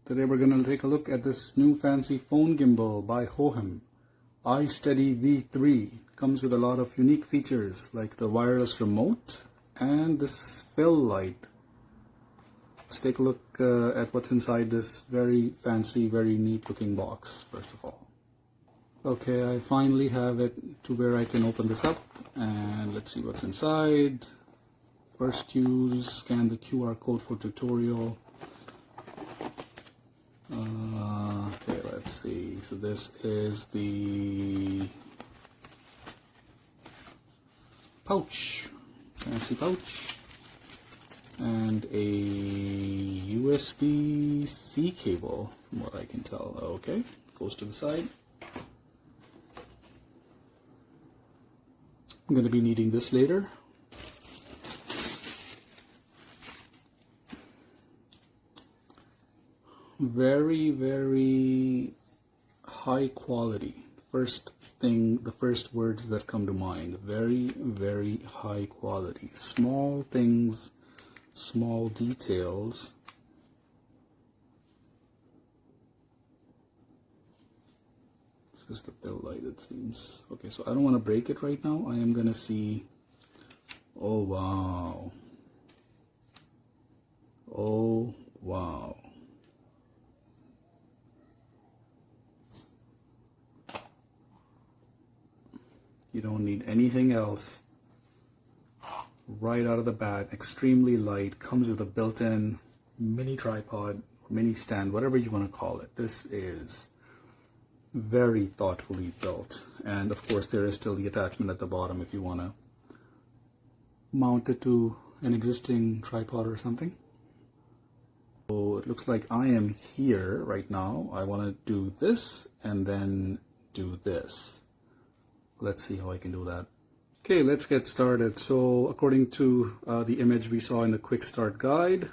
Today we're going to take a look at this new fancy phone gimbal by hohem, iSteady V3. Comes with a lot of unique features like the wireless remote and this Fülll light. Let's take a look at what's inside this very fancy, very neat looking box first of all. Okay, I finally have it to where I can open this up and let's see what's inside. First scan the QR code for tutorial. Okay, let's see. So this is the pouch, fancy pouch, and a USB-C cable, from what I can tell. Okay, goes to the side. I'm going to be needing this later. Very, very high quality. The first words that come to mind. Very, very high quality. Small things, small details. This is the Fülll light, it seems. Okay, so I don't want to break it right now. I am gonna see. Oh wow. Oh wow. You don't need anything else. Right out of the bat, extremely light, comes with a built-in mini tripod, mini stand, whatever you want to call it. This is very thoughtfully built. And of course there is still the attachment at the bottom if you want to mount it to an existing tripod or something. So it looks like I am here right now. I want to do this and then do this. Let's see how I can do that. Okay, let's get started. So according to the image we saw in the quick start guide,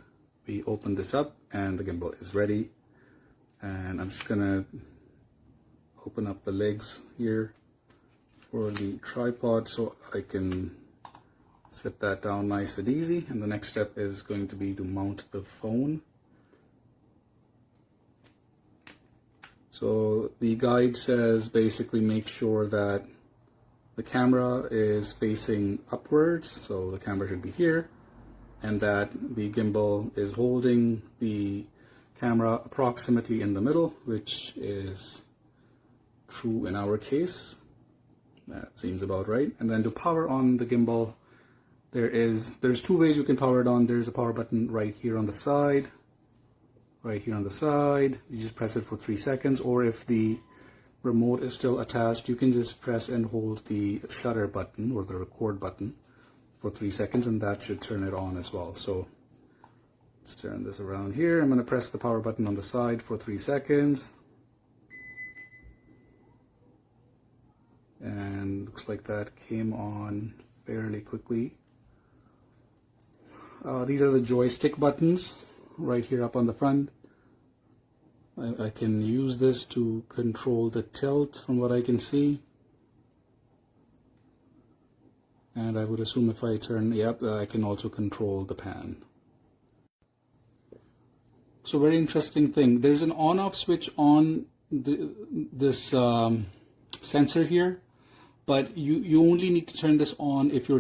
we open this up and the gimbal is ready. And I'm just gonna open up the legs here for the tripod so I can set that down nice and easy. And the next step is going to be to mount the phone. So the guide says basically make sure that the camera is facing upwards, so the camera should be here, and that the gimbal is holding the camera approximately in the middle, which is true in our case. That seems about right. And then to power on the gimbal, there's two ways you can power it on. There's a power button right here on the side. Right here on the side. You just press it for 3 seconds, or if the remote is still attached, you can just press and hold the shutter button or the record button for 3 seconds and that should turn it on as well. So let's turn this around here. I'm going to press the power button on the side for 3 seconds. And looks like that came on fairly quickly. These are the joystick buttons right here up on the front. I can use this to control the tilt from what I can see. And I would assume if I turn, yep, I can also control the pan. So very interesting thing. There's an on-off switch on this sensor here, but you only need to turn this on if you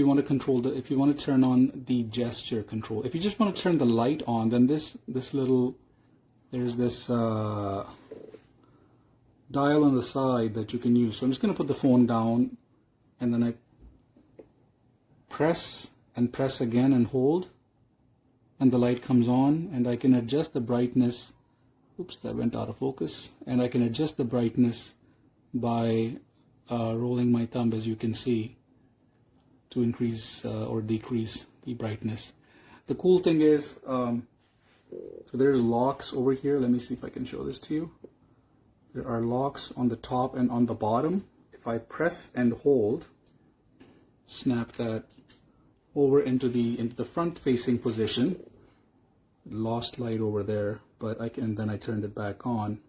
want to control if you want to turn on the gesture control. If you just want to turn the light on, then there's this dial on the side that you can use. So I'm just going to put the phone down and then I press and press again and hold, and the light comes on, and I can adjust the brightness. Oops, that went out of focus. And I can adjust the brightness by rolling my thumb, as you can see, to increase or decrease the brightness. The cool thing is, so there's locks over here. Let me see if I can show this to you. There are locks on the top and on the bottom. If I press and hold, snap that over into the front facing position. Lost light over there, but then I turned it back on.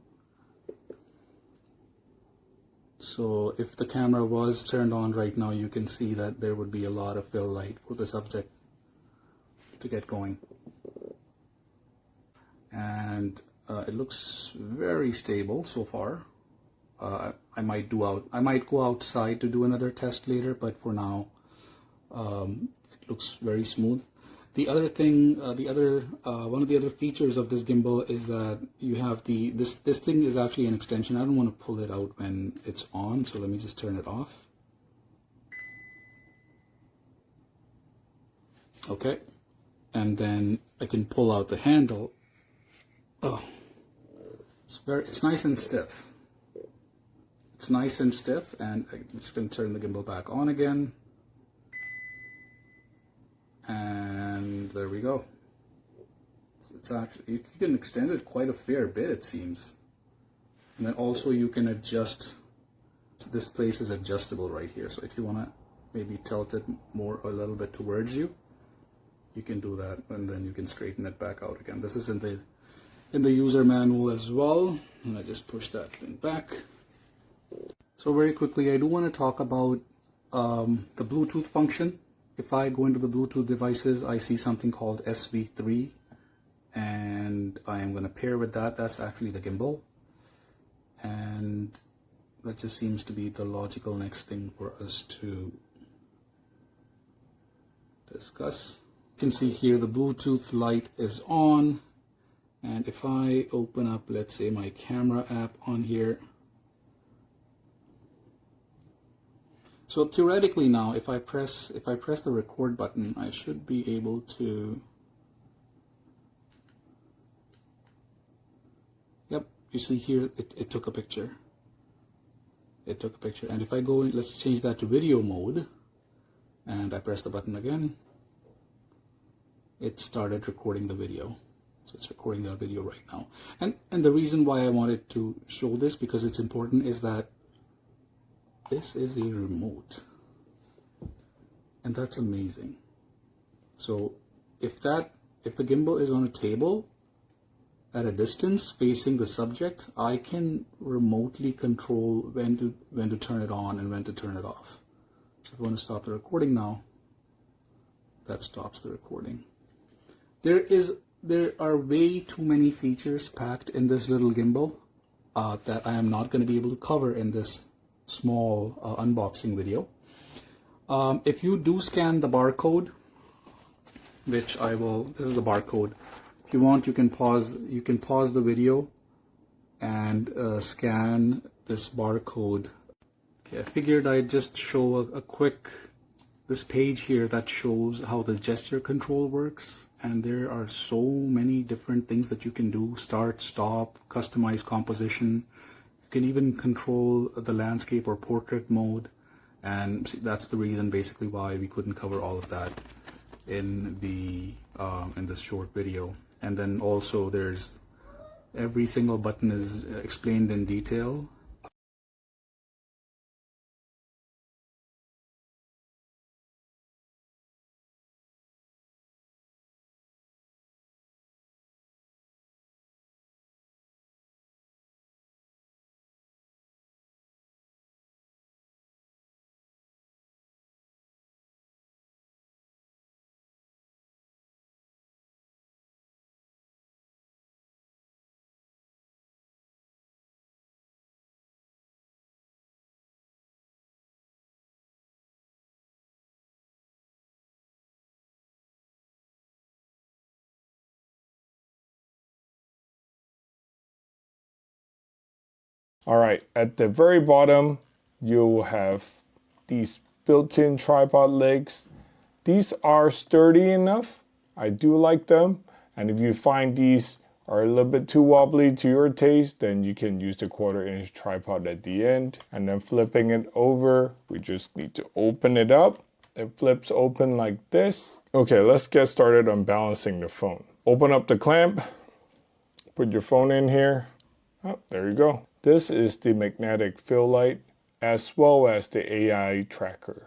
So if the camera was turned on right now, you can see that there would be a lot of Fülll light for the subject to get going. And It looks very stable so far. I might go outside to do another test later, but for now, it looks very smooth. The other thing, one of the other features of this gimbal is that you have this thing is actually an extension. I don't want to pull it out when it's on, so let me just turn it off. Okay, and then I can pull out the handle. Oh, it's nice and stiff. It's nice and stiff, and I'm just going to turn the gimbal back on again. And there we go. It's actually, you can extend it quite a fair bit, it seems. And then also you can adjust, this place is adjustable right here. So if you want to maybe tilt it more a little bit towards you, you can do that, and then you can straighten it back out again. This is in the user manual as well. And I just push that thing back. So very quickly, I do want to talk about the Bluetooth function. If I go into the Bluetooth devices, I see something called SV3, and I am going to pair with that. That's actually the gimbal, and that just seems to be the logical next thing for us to discuss. You can see here the Bluetooth light is on, and if I open up, let's say, my camera app on here, so theoretically now, if I press the record button, I should be able to. Yep, you see here it took a picture. It took a picture, and if I go in, let's change that to video mode, and I press the button again, it started recording the video. So it's recording that video right now. And the reason why I wanted to show this, because it's important, is that this is a remote, and that's amazing. So if the gimbal is on a table at a distance facing the subject, I can remotely control when to turn it on and when to turn it off. So if I want to stop the recording now, that stops the recording. There are way too many features packed in this little gimbal that I am not going to be able to cover in this small unboxing video. If you do scan the barcode, which I will, this is the barcode. If you want, you can pause the video and scan this barcode. Okay, I figured I'd just show a quick, this page here that shows how the gesture control works, and there are so many different things that you can do: start, stop, customize composition. You can even control the landscape or portrait mode, and that's the reason basically why we couldn't cover all of that in this short video. And then also there's every single button is explained in detail. All right, at the very bottom, you'll have these built-in tripod legs. These are sturdy enough. I do like them. And if you find these are a little bit too wobbly to your taste, then you can use the 1/4-inch tripod at the end. And then flipping it over, we just need to open it up. It flips open like this. Okay, let's get started on balancing the phone. Open up the clamp, put your phone in here. Oh, there you go. This is the magnetic fill light as well as the AI tracker.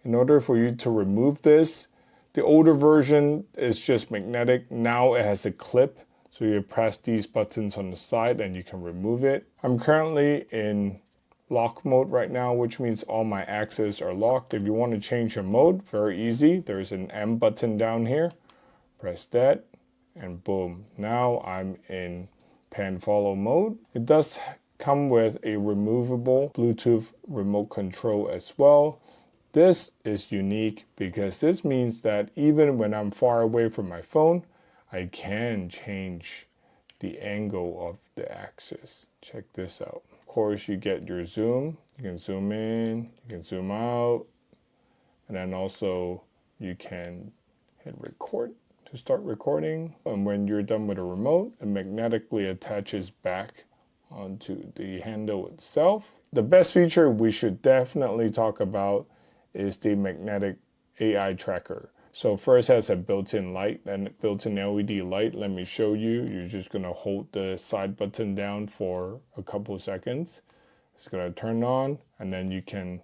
In order for you to remove this, the older version is just magnetic. Now it has a clip, so you press these buttons on the side and you can remove it. I'm currently in lock mode right now, which means all my axes are locked. If you want to change your mode, very easy. There's an M button down here. Press that and boom. Now I'm in pan follow mode. It does come with a removable Bluetooth remote control as well. This is unique because this means that even when I'm far away from my phone, I can change the angle of the axis. Check this out. Of course, you get your zoom. You can zoom in, you can zoom out, and then also you can hit record to start recording. And when you're done with a remote, it magnetically attaches back onto the handle itself. The best feature we should definitely talk about is the magnetic AI tracker. So first it has a built-in light and built-in LED light. Let me show you. You're just gonna hold the side button down for a couple seconds. It's gonna turn on, and then you can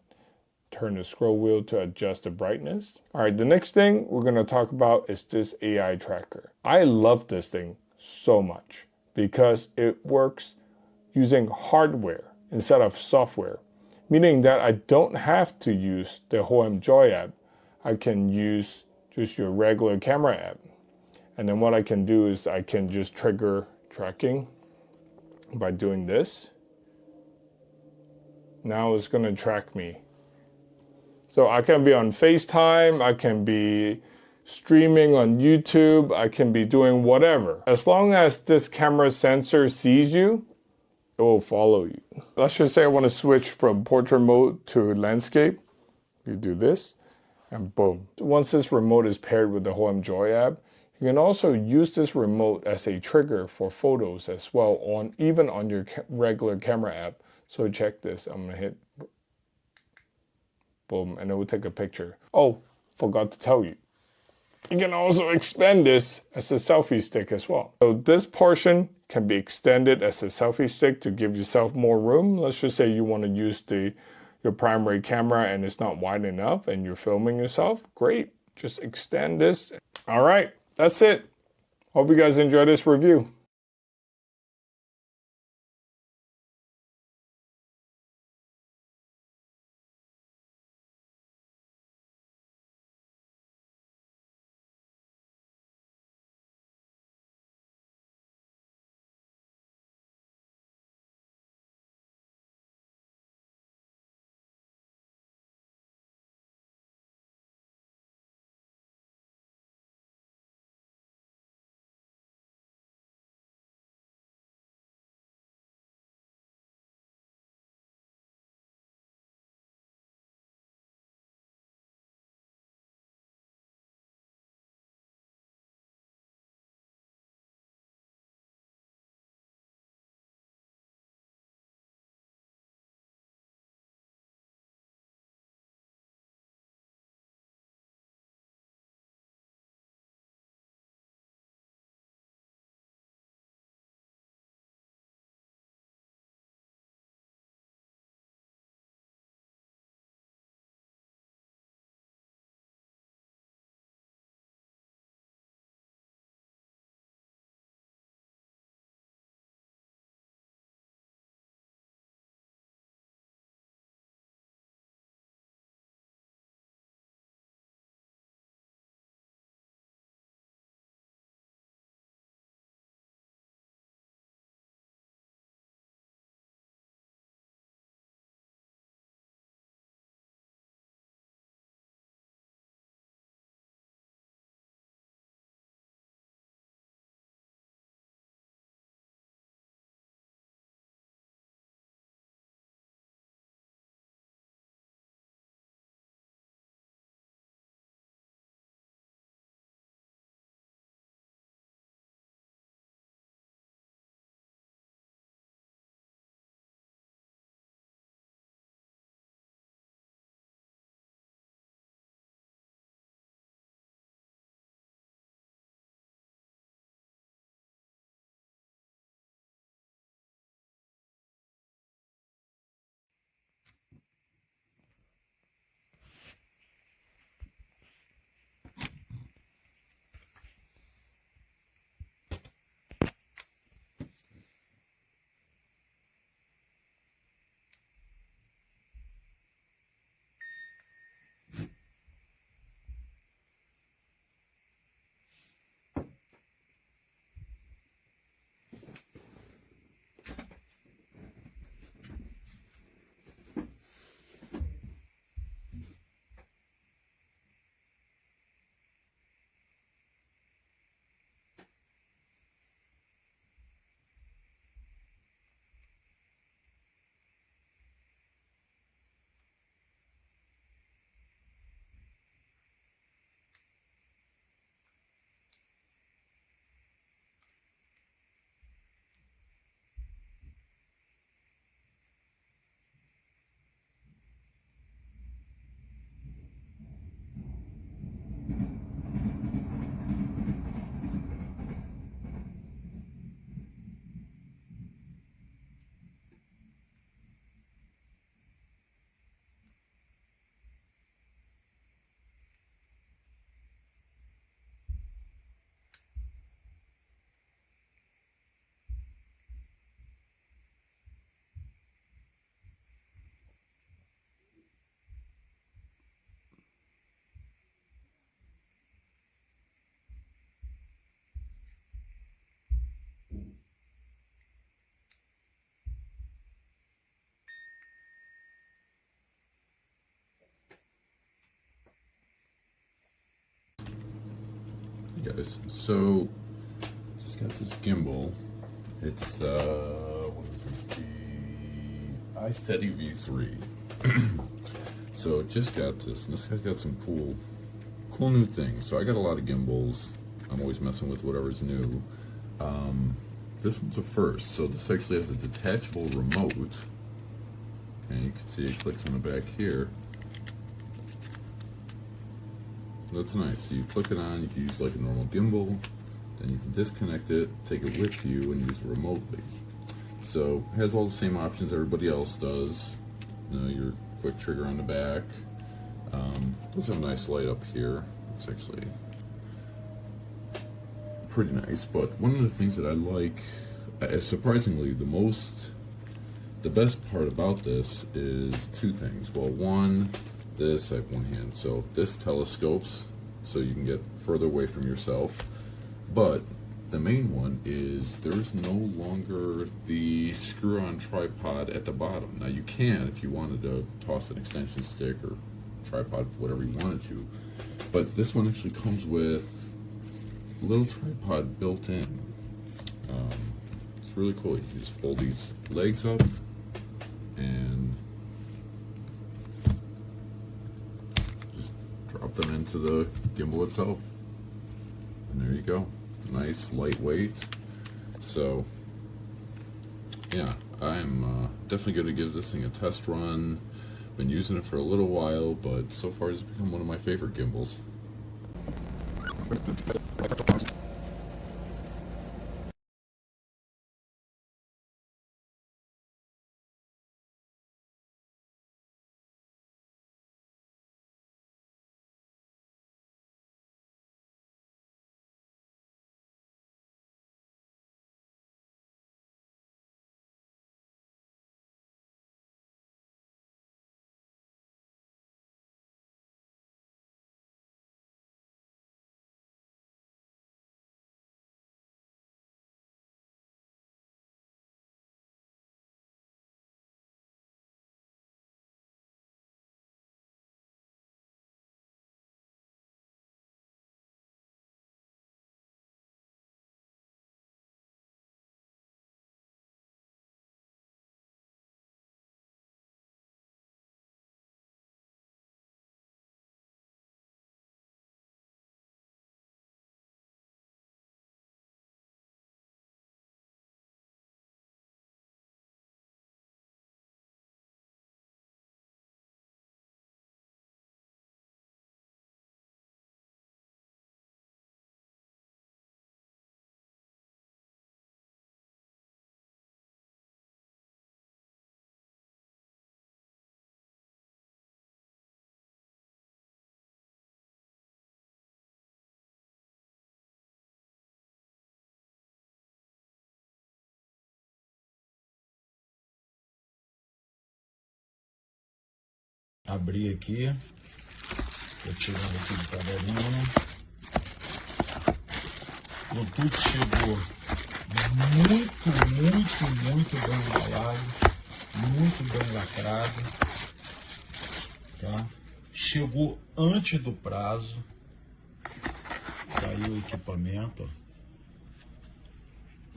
turn the scroll wheel to adjust the brightness. All right, the next thing we're gonna talk about is this AI tracker. I love this thing so much because it works using hardware instead of software, meaning that I don't have to use the hohem Joy app. I can use just your regular camera app. And then what I can do is I can just trigger tracking by doing this. Now it's gonna track me. So I can be on FaceTime, I can be streaming on YouTube, I can be doing whatever. As long as this camera sensor sees you, it will follow you. Let's just say I want to switch from portrait mode to landscape. You do this, and boom. Once this remote is paired with the hohem Joy app, you can also use this remote as a trigger for photos as well, even on your regular camera app. So check this. I'm gonna hit boom, and it will take a picture. Oh, forgot to tell you. You can also expand this as a selfie stick as well. So this portion can be extended as a selfie stick to give yourself more room. Let's just say you want to use your primary camera and it's not wide enough and you're filming yourself. Great, just extend this. All right, that's it. Hope you guys enjoyed this review. guys. So, just got this gimbal. It's what is this? The iSteady V3. So just got this, and this guy's got some cool new things. So I got a lot of gimbals. I'm always messing with whatever's new. This one's a first. So this actually has a detachable remote. And you can see it clicks on the back here. That's nice. So you click it on, you can use like a normal gimbal, then you can disconnect it, take it with you, and use it remotely. So it has all the same options everybody else does. You know, your quick trigger on the back. Does have a nice light up here. It's actually pretty nice. But one of the things that I like, surprisingly, the best part about this is two things. Well, one, this, I have one hand, so this telescopes so you can get further away from yourself. But the main one is there's no longer the screw-on tripod at the bottom. Now you can, if you wanted to toss an extension stick or tripod, whatever you wanted to, but this one actually comes with a little tripod built in. It's really cool. You can just fold these legs up and drop them into the gimbal itself, and there you go. Nice, lightweight. So yeah, I'm definitely going to give this thing a test run. Been using it for a little while, but so far it's become one of my favorite gimbals. Abri aqui, tô tirando aqui do cabelinho. O produto chegou muito bem embalado, muito bem lacrado, tá? Chegou antes do prazo, tá aí o equipamento, ó.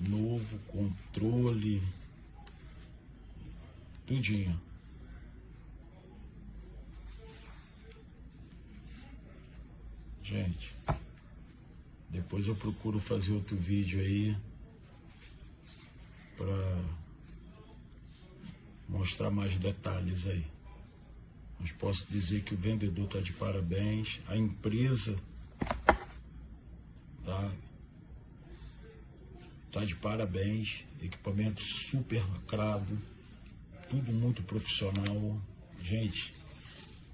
Novo, controle, tudinho. Gente, depois eu procuro fazer outro vídeo aí para mostrar mais detalhes aí. Mas posso dizer que o vendedor está de parabéns, a empresa tá de parabéns, equipamento super lacrado, tudo muito profissional. Gente,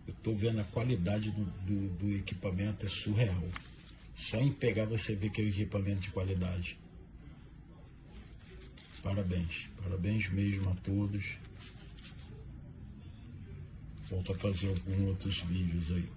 eu tô vendo a qualidade do equipamento, é surreal. Só em pegar você vê que é um equipamento de qualidade. Parabéns, parabéns mesmo a todos. Volto a fazer alguns outros vídeos aí.